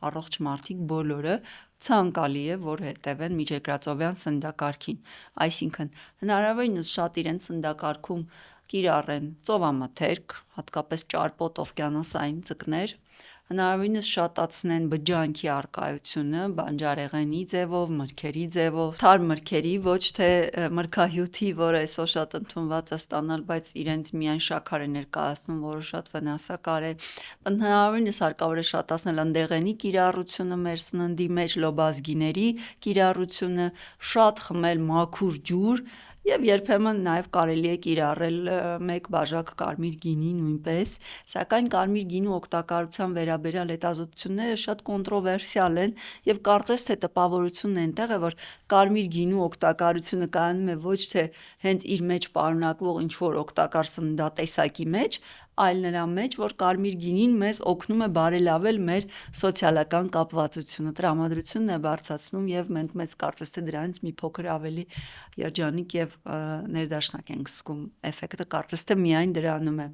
առողջ մարդիկ բոլորը ցանկալի է, որ հետևեն միջերկրածովյան սննդակարգին, այսինքն հնարավորինս շատ իրենց սննդակարգում կիրառեն ծովամթերք, հատկապես ճարպոտ օվկիանոսային ձկներ, հնարավորինս շատացնեն բջջանքի առկայությունը բանջարեղենի ձևով, մրգերի ձևով, թարմ մրգերի, ոչ թե մրգահյութի, որը այսօր շատ ընդունված է ստանալ, բայց իրենց միայն շաքար է ներկայացնում, որը շատ վնասակար է, հնարավորինս հարկավոր է շատացնել ընդեղենի կիրառությունը մեր սննդի մեջ, լոբազգիների կիրառությունը, շատ խմել մաքուր ջուր և երբեմն նաև կարելի է կիրառել մեկ բաժակ կարմիր գինի նույնպես, սակայն կարմիր գինու օգտակարության վերաբերյալ հետազոտությունները շատ կոնտրովերսիալ են և կարծես թե տպավորությունն այնտեղ է, որ կարմիր գինու օգտակարությունը կայանում է ոչ թե հենց իր մեջ պարունակվող ինչ-որ օգտակար սննդատեսակի մեջ, այլ նրա մեջ, որ կարմիր գինին մեզ օգնում է բարելավել մեր սոցիալական կապվածությունը, տրամադրությունն է բարձրացնում և մենք մեզ կարծես թե դրանից մի փոքր ավելի երջանիկ և ներդաշնակ ենք զգում, էֆեկտը կարծես թե միայն դրանում է: